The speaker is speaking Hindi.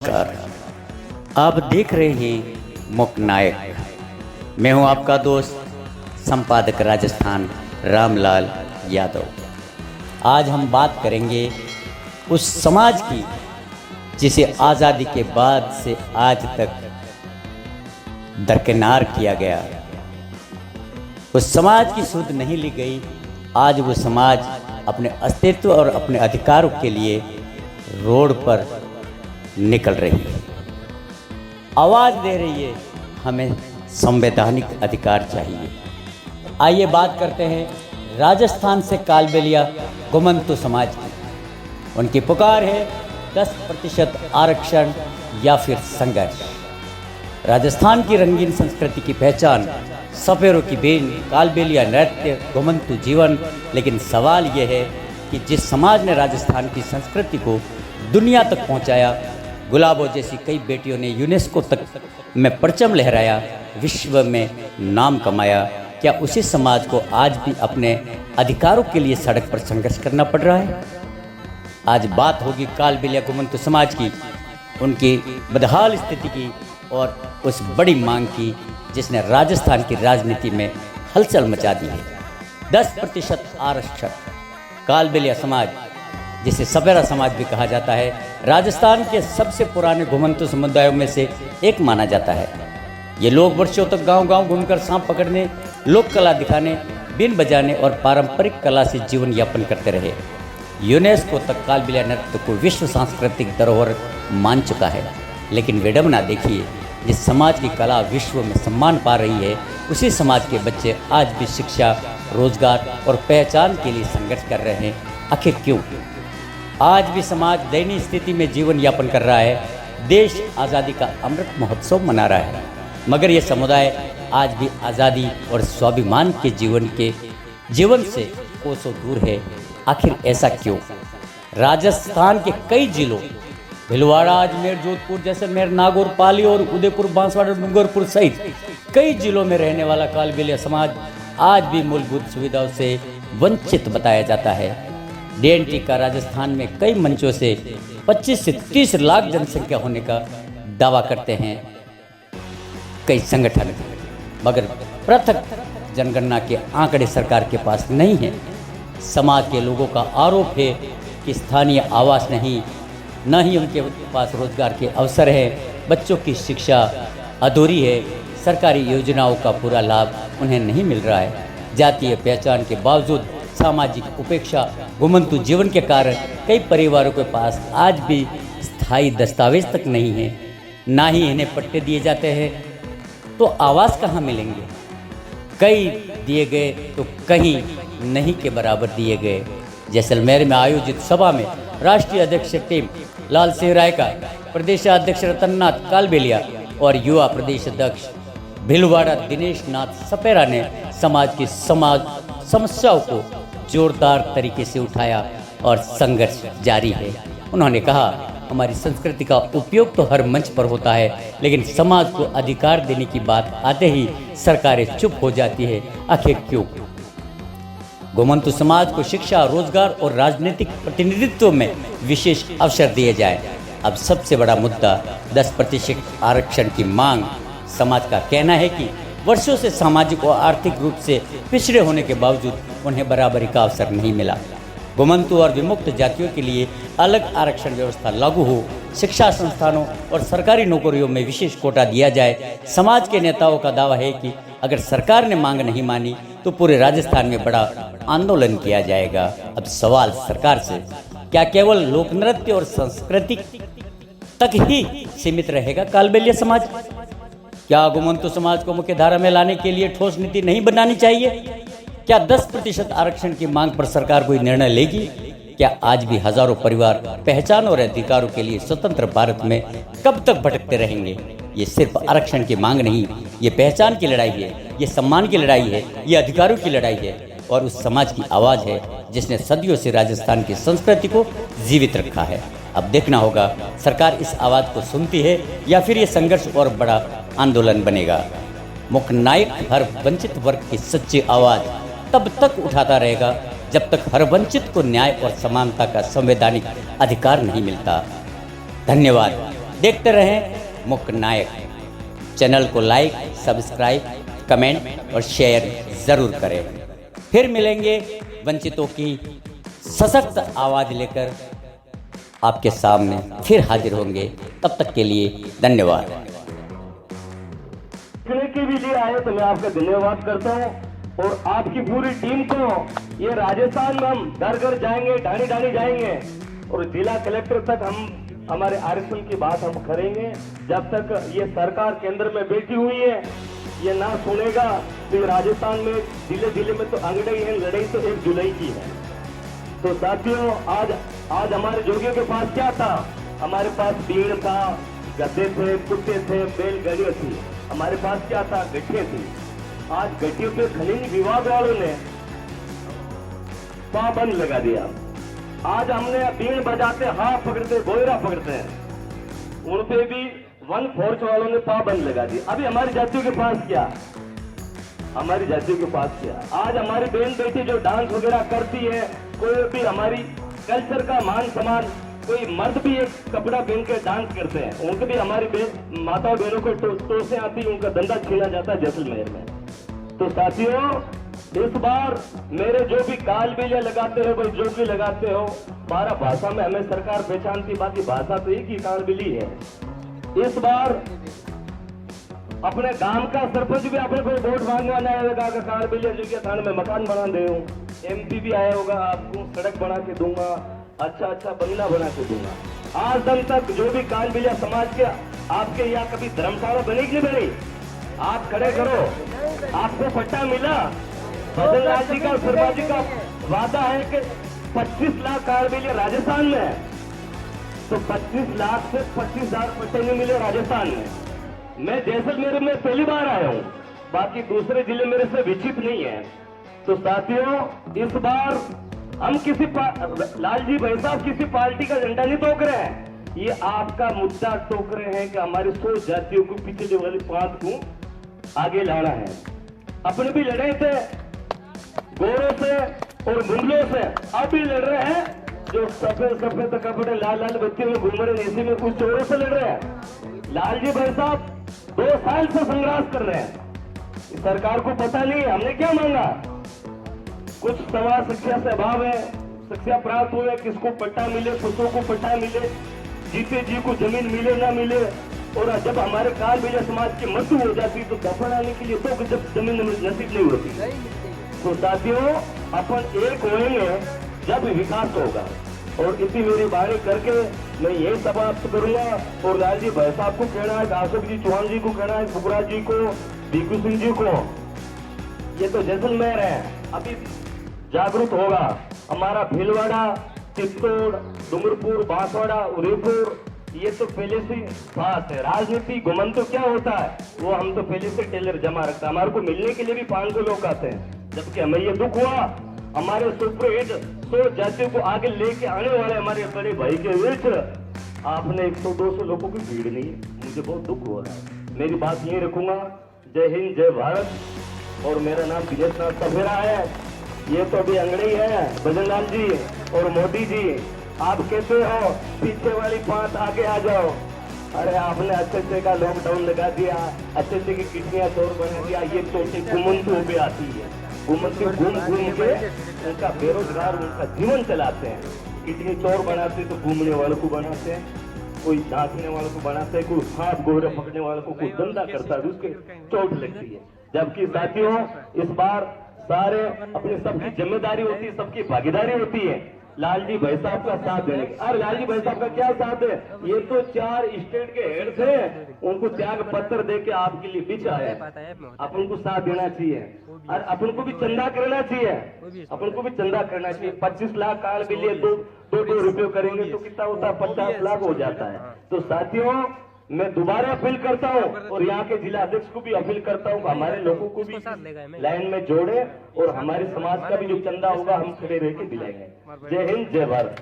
नमस्कार। आप देख रहे हैं मुक नायक। मैं हूं आपका दोस्त संपादक राजस्थान रामलाल यादव। आज हम बात करेंगे उस समाज की जिसे आज़ादी के बाद से आज तक दरकिनार किया गया, उस समाज की सुध नहीं ली गई। आज वो समाज अपने अस्तित्व और अपने अधिकारों के लिए रोड पर निकल रही है, आवाज़ दे रही है। हमें संवैधानिक अधिकार चाहिए। आइए बात करते हैं राजस्थान से कालबेलिया घुमंतु समाज की। उनकी पुकार है 10% आरक्षण या फिर संघर्ष। राजस्थान की रंगीन संस्कृति की पहचान, सपेरों की बेन, कालबेलिया नृत्य, घुमंतु जीवन। लेकिन सवाल यह है कि जिस समाज ने राजस्थान की संस्कृति को दुनिया तक पहुंचाया, गुलाबों जैसी कई बेटियों ने यूनेस्को तक में परचम लहराया, विश्व में नाम कमाया, क्या उसी समाज को आज भी अपने अधिकारों के लिए सड़क पर संघर्ष करना पड़ रहा है? आज बात होगी कालबेलिया घुमंतु समाज की, उनकी बदहाल स्थिति की और उस बड़ी मांग की जिसने राजस्थान की राजनीति में हलचल मचा दी है। 10% आरक्षण। कालबेलिया समाज, जिसे सपेरा समाज भी कहा जाता है, राजस्थान के सबसे पुराने घुमंतु समुदायों में से एक माना जाता है। ये लोग वर्षों तक गांव-गांव घूमकर सांप पकड़ने, लोक कला दिखाने, बीन बजाने और पारंपरिक कला से जीवन यापन करते रहे। यूनेस्को तक कालबेलिया नृत्य को विश्व सांस्कृतिक धरोहर मान चुका है। लेकिन विडंबना देखिए, जिस समाज की कला विश्व में सम्मान पा रही है, उसी समाज के बच्चे आज भी शिक्षा, रोजगार और पहचान के लिए संघर्ष कर रहे हैं। आखिर क्यों? आज भी समाज दयनीय स्थिति में जीवन यापन कर रहा है। देश आज़ादी का अमृत महोत्सव मना रहा है, मगर यह समुदाय आज भी आज़ादी और स्वाभिमान के जीवन से कोसों दूर है। आखिर ऐसा क्यों? राजस्थान के कई जिलों, भीलवाड़ा, अजमेर, जोधपुर, जैसलमेर, नागौर, पाली और उदयपुर, बांसवाड़ा, डूंगरपुर सहित कई जिलों में रहने वाला कालबेलिया समाज आज भी मूलभूत सुविधाओं से वंचित बताया जाता है। डीएनटी का राजस्थान में कई मंचों से 25 से 30 लाख जनसंख्या होने का दावा करते हैं कई संगठन, मगर पृथक जनगणना के आंकड़े सरकार के पास नहीं है। समाज के लोगों का आरोप है कि स्थानीय आवास नहीं, न ही उनके पास रोजगार के अवसर है, बच्चों की शिक्षा अधूरी है, सरकारी योजनाओं का पूरा लाभ उन्हें नहीं मिल रहा है। जातीय पहचान के बावजूद सामाजिक उपेक्षा, घुमंतु जीवन के कारण कई परिवारों के पास आज भी स्थायी दस्तावेज तक नहीं है, ना ही इन्हें पट्टे दिए जाते हैं। तो आवास कहाँ मिलेंगे? कई दिए गए तो कहीं नहीं के बराबर दिए गए। जैसलमेर में आयोजित सभा में राष्ट्रीय अध्यक्ष टीम लाल सिंह रायका, प्रदेशाध्यक्ष रतननाथ कालबेलिया और युवा प्रदेश अध्यक्ष भीलवाड़ा दिनेश नाथ सपेरा ने समाज की समस्याओं को जोरदार तरीके से उठाया और संघर्ष जारी है। उन्होंने कहा, हमारी संस्कृति का उपयोग तो हर मंच पर होता है, लेकिन समाज को अधिकार देने की बात आते ही सरकारें चुप हो जाती है। आखिर क्यों? घुमंतु समाज को शिक्षा, रोजगार और राजनीतिक प्रतिनिधित्व में विशेष अवसर दिए जाए। अब सबसे बड़ा मुद्दा 10% आरक्षण की मांग। समाज का कहना है कि वर्षों से सामाजिक और आर्थिक रूप से पिछड़े होने के बावजूद उन्हें बराबरी का अवसर नहीं मिला। घुमंतु और विमुक्त जातियों के लिए अलग आरक्षण व्यवस्था लागू हो, शिक्षा संस्थानों और सरकारी नौकरियों में विशेष कोटा दिया जाए। समाज के नेताओं का दावा है कि अगर सरकार ने मांग नहीं मानी तो पूरे राजस्थान में बड़ा आंदोलन किया जाएगा। अब सवाल सरकार से, क्या केवल लोक नृत्य और संस्कृति तक ही सीमित रहेगा कालबेलिया समाज? क्या घुमंतु समाज को मुख्य धारा में लाने के लिए ठोस नीति नहीं बनानी चाहिए? क्या 10% आरक्षण की मांग पर सरकार कोई निर्णय लेगी? क्या आज भी हजारों परिवार पहचान और अधिकारों के लिए स्वतंत्र भारत में कब तक भटकते रहेंगे? ये सिर्फ आरक्षण की मांग नहीं, ये पहचान की लड़ाई है, ये सम्मान की लड़ाई है, ये अधिकारों की लड़ाई है और उस समाज की आवाज़ है जिसने सदियों से राजस्थान की संस्कृति को जीवित रखा है। अब देखना होगा सरकार इस आवाज़ को सुनती है या फिर ये संघर्ष और बड़ा आंदोलन बनेगा। मुक नायक हर वंचित वर्ग की सच्ची आवाज़ तब तक उठाता रहेगा जब तक हर वंचित को न्याय और समानता का संवैधानिक अधिकार नहीं मिलता। धन्यवाद। देखते रहें मुख्य नायक। चैनल को लाइक, सब्सक्राइब, कमेंट और शेयर ज़रूर करें। फिर मिलेंगे वंचितों की सशक्त आवाज़ लेकर आपके सामने फिर हाजिर होंगे। तब तक के लिए धन्यवाद। के भी लिए आए तो मैं आपका धन्यवाद करता हूँ और आपकी पूरी टीम को। ये राजस्थान में हम घर घर जाएंगे, ढाणी ढाणी जाएंगे और जिला कलेक्टर तक हम हमारे आरक्षण की बात हम करेंगे। जब तक ये सरकार केंद्र में बैठी हुई है ये ना सुनेगा तो राजस्थान में जिले जिले में तो अंगड़ाई है, लड़ाई तो 1 जुलाई की है। तो साथियों आज हमारे जोगियों के पास क्या था? हमारे पास भीड़ था, गद्दे थे, कुत्ते थे, बैलगाड़ियां थी। हमारे पास क्या था? गठिया थी। आज गठियों पे खनिज विभाग वालों ने पाबंद लगा दिया। आज हमने बीन बजाते, हाथ पकड़ते, बोयरा पकड़ते हैं, उन पे भी वन फोर्स वालों ने पाबंद लगा दी। अभी हमारी जातियों के पास क्या? हमारी जातियों के पास क्या? आज हमारी बहन बेटी जो डांस वगैरह करती है, कोई भी हमारी कल्चर का मान सम्मान, कोई मर्द भी एक कपड़ा पहन के डांस करते हैं, उनको भी हमारी माता बहनों को टोसे आती, उनका धंधा छीना जाता है जैसलमेर में। तो साथियों इस बार मेरे जो भी काल बिलिया लगाते हो, भाई जो भी लगाते हो, 12 भाषा में हमें सरकार पहचानती, बाकी भाषा तो एक ही काल बिली है। इस बार अपने गांव का सरपंच भी अपने को वोट मांगने आया होगा, काल बिलिया जो के थाने में मकान बना दे हूँ। MP भी आया होगा, आपको सड़क बना के दूंगा, अच्छा बंगला बना के दूंगा। आज दिन तक जो भी काल बिलिया समाज के आपके यहाँ कभी धर्मशाला बनी कि नहीं बनी? आप खड़े करो, आपको पट्टा मिला? भजन लाल जी का और शर्मा जी का वादा है कि 25 लाख काल बिलिया राजस्थान में है, तो 25 लाख से 25,000 पट्टे नहीं मिले राजस्थान में। मैं जैसलमेर में पहली बार आया हूँ, बाकी दूसरे जिले मेरे से विचित नहीं है। तो साथियों इस बार हम किसी लालजी भाई साहब किसी पार्टी का झंडा नहीं टोक रहे हैं, ये आपका मुद्दा टोक रहे हैं कि हमारी 100 जातियों को पिछले वाली 5 को आगे लाना है। अपने भी लड़े थे गोरों से और मुंगलों से, अब भी लड़ रहे हैं जो सफेद कपड़े लाल बत्ती में घूम रहे हैं, इसी में कुछ चोरों से लड़ रहे हैं। लालजी भाई साहब 2 साल से संघर्ष कर रहे हैं, सरकार को पता नहीं है हमने क्या मांगा। कुछ समाज शिक्षा से अभाव है, शिक्षा प्राप्त हुए, किसको पट्टा मिले, पुस्तों को पट्टा मिले, जीते जी को जमीन मिले ना मिले। और जब हमारे काल बिलिया समाज की मृत्यु हो जाती तो दफन आने के लिए तो जब जमीन नसीब नहीं होती। तो साथियों अपन एक होंगे जब विकास होगा। और इसी मेरी बाणी करके मैं यही समाप्त करूंगा। और लालजी भाई साहब को कहना है, अशोक जी चौहान जी को कहना है, फुकरा जी को, भिखू सिंह जी को, ये तो जैसलमेर है, अभी जागरूक होगा। हमारा भीलवाड़ा, चित्तौड़, डूंगरपुर, बांसवाड़ा, उदयपुर, ये तो पहले से पास है। राजनीति घुमन तो क्या होता है, वो हम तो पहले से टेलर जमा रखता है। हमारे को मिलने के लिए भी 500 लोग आते हैं, जबकि हमें ये दुख हुआ हमारे सुपरहिट 100 जातियों को आगे लेके आने वाले हमारे बड़े भाई के बीच आपने 100-200 लोगों की भीड़ नहीं है। मुझे बहुत दुख हो रहा है। मेरी बात यही रखूंगा। जय हिंद, जय भारत। और मेरा नाम दिनेश नाथ सफेरा है। ये तो अभी अंगड़ी है भजन लाल जी और मोदी जी, आप कहते हो पीछे वाली 5 आगे आ जाओ। अरे आपने अच्छे का लॉकडाउन लगा दिया, अच्छे की किडनियां चोर बना दिया। ये छोटी घुमंतु भी आती है, घुमंतु घूम के उनका बेरोजगार उनका जीवन चलाते हैं। किडनी चोर बनाते तो घूमने वालों को बनाते हैं, कोई नाचने वालों को बनाते हैं, कोई हाथ गोरे पकड़ने वालों को कोई धंधा करता है, उसके चोट लगती है। जबकि साथियों इस बार सारे अपनी सबकी जिम्मेदारी होती है, सबकी भागीदारी होती है लालजी भाई साहब का साथ देने की। अरे लालजी भाई साहब का क्या साथ है, ये तो 4 स्टेट के हेड थे, उनको त्याग पत्र दे के आपके लिए बीच आए। अपन को साथ देना चाहिए और अपन को भी चंदा करना चाहिए, अपन को भी चंदा करना चाहिए। 25 लाख काल के लिए 2 रुपये करेंगे तो कितना होता है, 50 लाख हो जाता है। तो साथियों मैं दोबारा अपील करता हूं और यहाँ के जिला अध्यक्ष को भी अपील करता हूं, हमारे लोगों को भी लाइन में जोड़े और हमारे समाज का भी जो चंदा होगा हम खड़े रह के दिलाएंगे। जय हिंद, जय भारत।